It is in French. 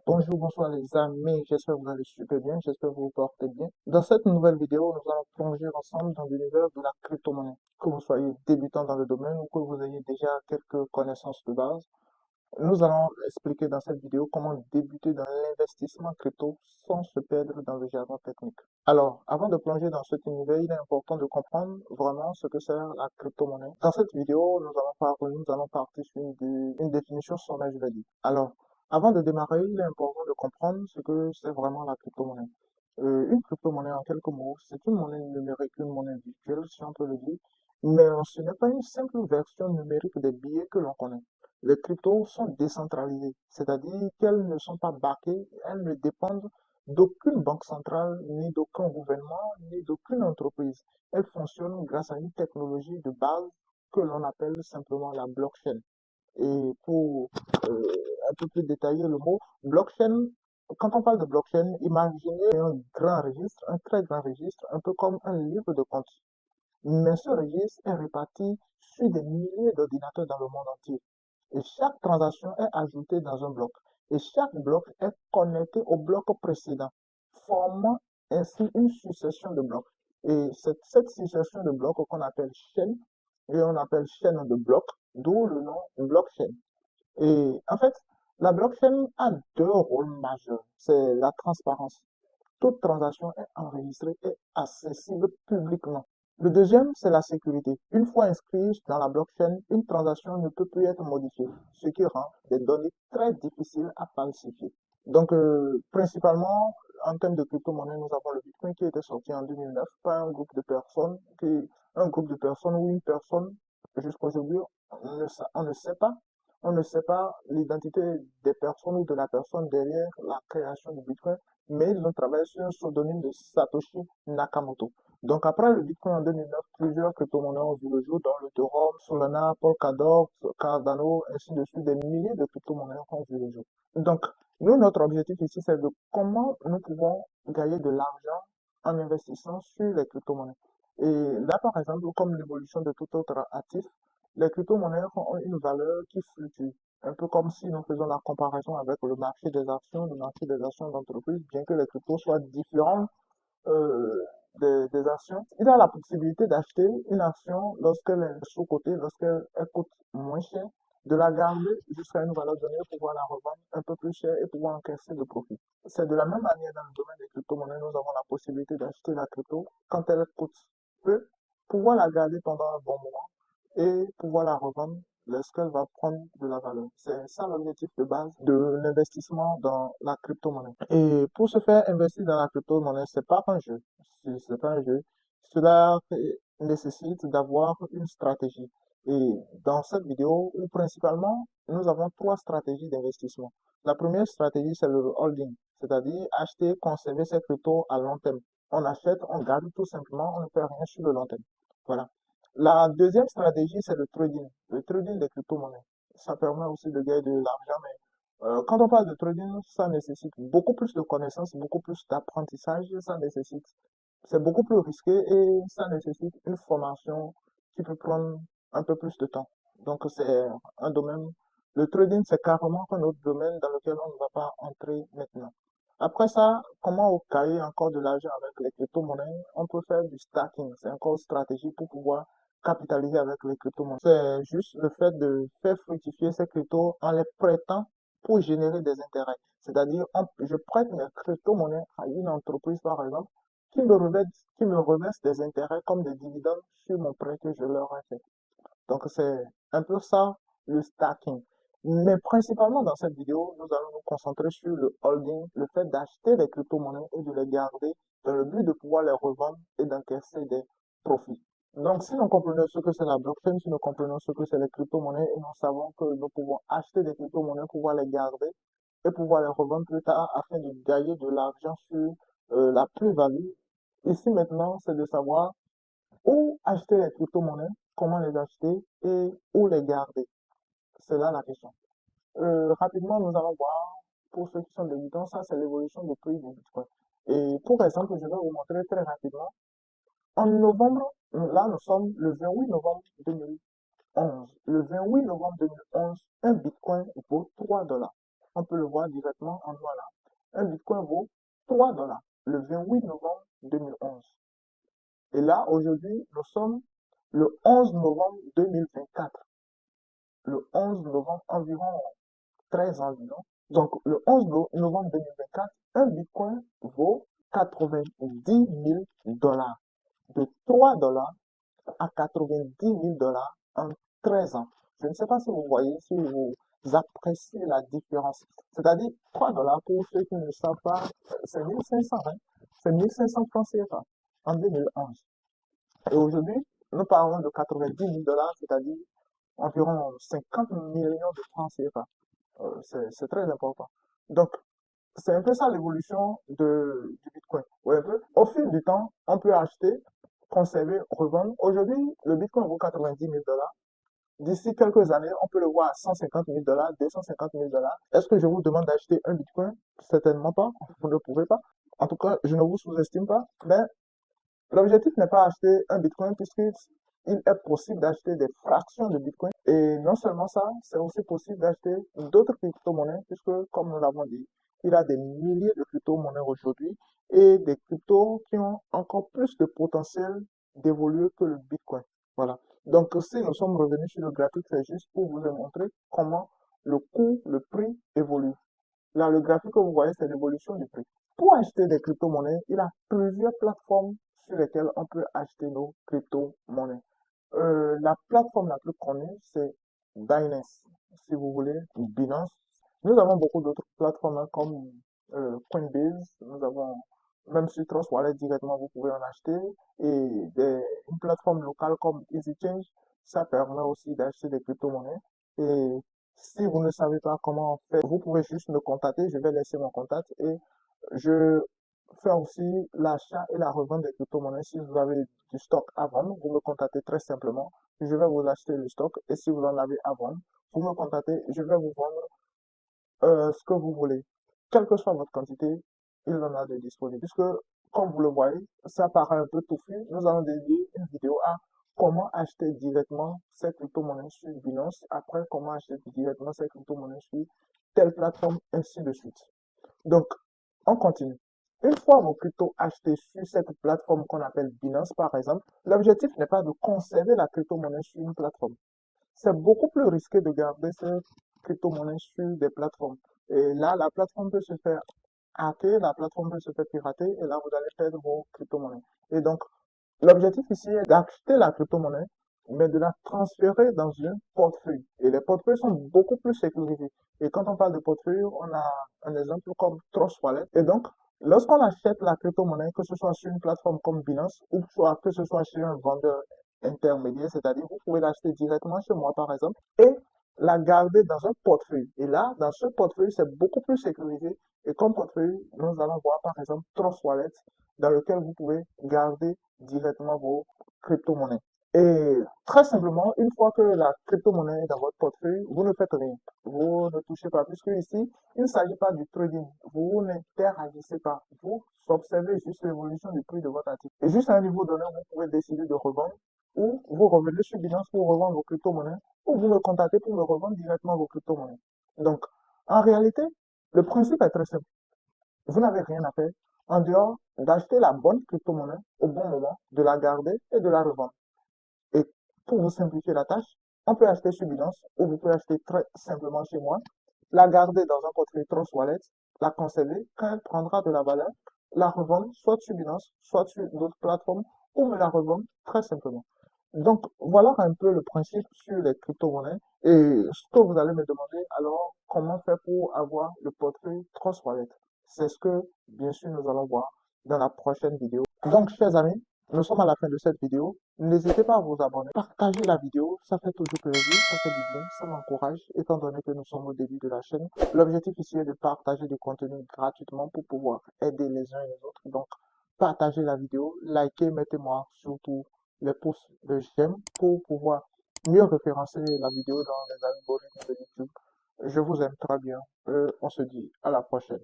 Bonjour, bonsoir les amis, j'espère que vous allez super bien, j'espère que vous vous portez bien. Dans cette nouvelle vidéo, nous allons plonger ensemble dans l'univers de la crypto-monnaie. Que vous soyez débutant dans le domaine ou que vous ayez déjà quelques connaissances de base, nous allons expliquer dans cette vidéo comment débuter dans l'investissement crypto sans se perdre dans le jargon technique. Alors, avant de plonger dans cet univers, il est important de comprendre vraiment ce que c'est la crypto-monnaie. Dans cette vidéo, nous allons partir sur une définition sommaire, je vais dire. Alors, avant de démarrer, il est important de comprendre ce que c'est vraiment la crypto-monnaie. Une crypto-monnaie, en quelques mots, c'est une monnaie numérique, une monnaie virtuelle, si on peut le dire, mais ce n'est pas une simple version numérique des billets que l'on connaît. Les cryptos sont décentralisées, c'est-à-dire qu'elles ne sont pas backées, elles ne dépendent d'aucune banque centrale, ni d'aucun gouvernement, ni d'aucune entreprise. Elles fonctionnent grâce à une technologie de base que l'on appelle simplement la blockchain. Et pour un peu plus détailler le mot, blockchain, quand on parle de blockchain, imaginez un grand registre, un très grand registre, un peu comme un livre de compte. Mais ce registre est réparti sur des milliers d'ordinateurs dans le monde entier. Et chaque transaction est ajoutée dans un bloc. Et chaque bloc est connecté au bloc précédent, formant ainsi une succession de blocs. Et c'est cette succession de blocs qu'on appelle chaîne, et on appelle chaîne de blocs, d'où le nom blockchain. Et en fait, la blockchain a deux rôles majeurs. C'est la transparence. Toute transaction est enregistrée et accessible publiquement. Le deuxième, c'est la sécurité. Une fois inscrite dans la blockchain, une transaction ne peut plus être modifiée, ce qui rend des données très difficiles à falsifier. Donc, principalement, en termes de crypto-monnaie, nous avons le Bitcoin qui était sorti en 2009 par un groupe de personnes ou une personne, jusqu'à aujourd'hui, on ne sait pas, on ne sait pas l'identité des personnes ou de la personne derrière la création du Bitcoin, mais ils ont travaillé sur un pseudonyme de Satoshi Nakamoto. Donc après le Bitcoin en 2009, plusieurs crypto-monnaies ont vu le jour, dont le Ethereum, Solana, Polkadot, Cardano, ainsi de suite, des milliers de crypto-monnaies ont vu le jour. Donc, nous, notre objectif ici, c'est de comment nous pouvons gagner de l'argent en investissant sur les crypto-monnaies. Et là, par exemple, comme l'évolution de tout autre actif, les crypto-monnaies ont une valeur qui fluctue. Un peu comme si nous faisons la comparaison avec le marché des actions, le marché des actions d'entreprise, bien que les cryptos soient différents euh, des actions. Il a la possibilité d'acheter une action lorsqu'elle est sous-cotée, lorsqu'elle coûte moins cher, de la garder jusqu'à une valeur donnée pour pouvoir la revendre un peu plus cher et pouvoir encaisser le profit. C'est de la même manière dans le domaine des crypto-monnaies, nous avons la possibilité d'acheter la crypto quand elle coûte peu, pouvoir la garder pendant un bon moment et pouvoir la revendre lorsqu'elle va prendre de la valeur. C'est ça l'objectif de base de l'investissement dans la crypto-monnaie. Et pour se faire investir dans la crypto-monnaie, c'est pas un jeu. C'est pas un jeu. Cela nécessite d'avoir une stratégie. Et dans cette vidéo, principalement, nous avons trois stratégies d'investissement. La première stratégie, c'est le holding, c'est-à-dire acheter, conserver ses cryptos à long terme. On achète, on garde tout simplement, on ne fait rien sur le long terme. Voilà. La deuxième stratégie, c'est le trading des crypto-monnaies. Ça permet aussi de gagner de l'argent, mais quand on parle de trading, ça nécessite beaucoup plus de connaissances, beaucoup plus d'apprentissage, c'est beaucoup plus risqué et ça nécessite une formation qui peut prendre un peu plus de temps. Donc c'est un domaine, le trading c'est carrément un autre domaine dans lequel on ne va pas entrer maintenant. Après ça, comment gagner encore de l'argent avec les crypto-monnaies? On peut faire du stacking, c'est encore une stratégie pour pouvoir capitaliser avec les crypto-monnaies. C'est juste le fait de faire fructifier ces cryptos en les prêtant pour générer des intérêts. C'est-à-dire, je prête mes crypto-monnaies à une entreprise, par exemple, qui me reverse des intérêts comme des dividendes sur mon prêt que je leur ai fait. Donc, c'est un peu ça, le stacking. Mais principalement dans cette vidéo, nous allons nous concentrer sur le holding, le fait d'acheter des crypto-monnaies et de les garder dans le but de pouvoir les revendre et d'encaisser des profits. Donc, si nous comprenons ce que c'est la blockchain, si nous comprenons ce que c'est les crypto-monnaies et nous savons que nous pouvons acheter des crypto-monnaies, pouvoir les garder et pouvoir les revendre plus tard afin de gagner de l'argent sur la plus-value. Ici maintenant, c'est de savoir où acheter les crypto-monnaies, comment les acheter et où les garder. C'est là la question. Rapidement, nous allons voir, pour ceux qui sont débutants, ça c'est l'évolution du prix du Bitcoin. Et pour exemple, je vais vous montrer très rapidement. En novembre, là nous sommes le 28 novembre 2011. Le 28 novembre 2011, un Bitcoin vaut 3 dollars. on peut le voir directement en noir là. Un Bitcoin vaut 3 dollars le 28 novembre 2011. Et là, aujourd'hui, nous sommes le 11 novembre 2024. Le 11 novembre, environ 13 environ. Donc, le 11 novembre 2024, un Bitcoin vaut 90 000 dollars. De 3 dollars à 90 000 dollars en 13 ans. Je ne sais pas si vous voyez, si vous appréciez la différence. C'est-à-dire, 3 dollars, pour ceux qui ne savent pas, c'est 1500, hein? C'est 1500 francs CFA en 2011. Et aujourd'hui, nous parlons de 90 000 dollars, c'est-à-dire environ 50 millions de francs CFA. C'est très important. Donc, c'est un peu ça l'évolution du Bitcoin. Ouais, un peu. Au fil du temps, on peut acheter, conserver, revendre. Aujourd'hui, le Bitcoin vaut 90 000 dollars. D'ici quelques années, on peut le voir à 150 000 dollars, 250 000 dollars. Est-ce que je vous demande d'acheter un Bitcoin? Certainement pas. Vous ne pouvez pas. En tout cas, je ne vous sous-estime pas. Mais l'objectif n'est pas acheter un Bitcoin puisqu'il est possible d'acheter des fractions de Bitcoin. Et non seulement ça, c'est aussi possible d'acheter d'autres crypto-monnaies puisque, comme nous l'avons dit, il y a des milliers de crypto-monnaies aujourd'hui et des cryptos qui ont encore plus de potentiel d'évoluer que le Bitcoin. Voilà. Donc, si nous sommes revenus sur le graphique, c'est juste pour vous montrer comment le coût, le prix évolue. Là, le graphique que vous voyez, c'est l'évolution du prix. Pour acheter des crypto-monnaies, il y a plusieurs plateformes sur lesquelles on peut acheter nos crypto-monnaies. La plateforme la plus connue, c'est Binance, si vous voulez, ou Binance. Nous avons beaucoup d'autres plateformes hein, comme Coinbase. Nous avons, même sur Trust Wallet directement, vous pouvez en acheter. Et une plateforme locale comme EasyChange, ça permet aussi d'acheter des crypto-monnaies. Et si vous ne savez pas comment faire, vous pouvez juste me contacter. Je vais laisser mon contact et je fais aussi l'achat et la revente des crypto-monnaies. Si vous avez du stock à vendre, vous me contactez très simplement. Je vais vous acheter le stock et si vous en avez à vendre, vous me contactez. Je vais vous vendre ce que vous voulez. Quelle que soit votre quantité, il en a de disponible. Puisque, comme vous le voyez, ça paraît un peu touffu. Nous allons dédier une vidéo à comment acheter directement ces crypto-monnaies sur Binance, après comment acheter directement ces crypto-monnaies sur telle plateforme, ainsi de suite. Donc, on continue. Une fois vos cryptos achetés sur cette plateforme qu'on appelle Binance, par exemple, l'objectif n'est pas de conserver la crypto-monnaie sur une plateforme. C'est beaucoup plus risqué de garder cette crypto-monnaie sur des plateformes. Et là, la plateforme peut se faire hacker, la plateforme peut se faire pirater, et là, vous allez perdre vos crypto-monnaies. Et donc, l'objectif ici est d'acheter la crypto-monnaie, mais de la transférer dans un portefeuille. Et les portefeuilles sont beaucoup plus sécurisés. Et quand on parle de portefeuille, on a un exemple comme Trust Wallet. Et donc, lorsqu'on achète la crypto-monnaie, que ce soit sur une plateforme comme Binance, ou soit que ce soit chez un vendeur intermédiaire, c'est-à-dire vous pouvez l'acheter directement chez moi, par exemple, et la garder dans un portefeuille. Et là, dans ce portefeuille, c'est beaucoup plus sécurisé. Et comme portefeuille, nous allons voir, par exemple, Trust Wallet, dans lequel vous pouvez garder directement vos crypto-monnaies. Et très simplement, une fois que la crypto-monnaie est dans votre portefeuille, vous ne faites rien. Vous ne touchez pas, puisque ici, il ne s'agit pas du trading. Vous n'interagissez pas. Vous observez juste l'évolution du prix de votre actif. Et juste à un niveau donné, vous pouvez décider de revendre, ou vous revenez sur Binance pour revendre vos crypto-monnaies, ou vous me contactez pour me revendre directement vos crypto-monnaies. Donc, en réalité, le principe est très simple. Vous n'avez rien à faire en dehors d'acheter la bonne crypto-monnaie au bon moment, de la garder et de la revendre. Et pour vous simplifier la tâche, on peut acheter sur Binance ou vous pouvez acheter très simplement chez moi, la garder dans un portefeuille Trust Wallet, la conserver, quand elle prendra de la valeur, la revendre soit sur Binance, soit sur d'autres plateformes ou me la revendre très simplement. Donc, voilà un peu le principe sur les crypto-monnaies. Et ce que vous allez me demander, alors, comment faire pour avoir le portefeuille Trust Wallet? C'est ce que, bien sûr, nous allons voir dans la prochaine vidéo. Donc, chers amis, nous sommes à la fin de cette vidéo. N'hésitez pas à vous abonner, partager la vidéo, ça fait toujours plaisir, ça fait du bien, ça m'encourage, étant donné que nous sommes au début de la chaîne. L'objectif ici est de partager du contenu gratuitement pour pouvoir aider les uns et les autres. Donc, partagez la vidéo, likez, mettez-moi surtout les pouces de j'aime pour pouvoir mieux référencer la vidéo dans les algorithmes de YouTube. Je vous aime très bien. On se dit à la prochaine.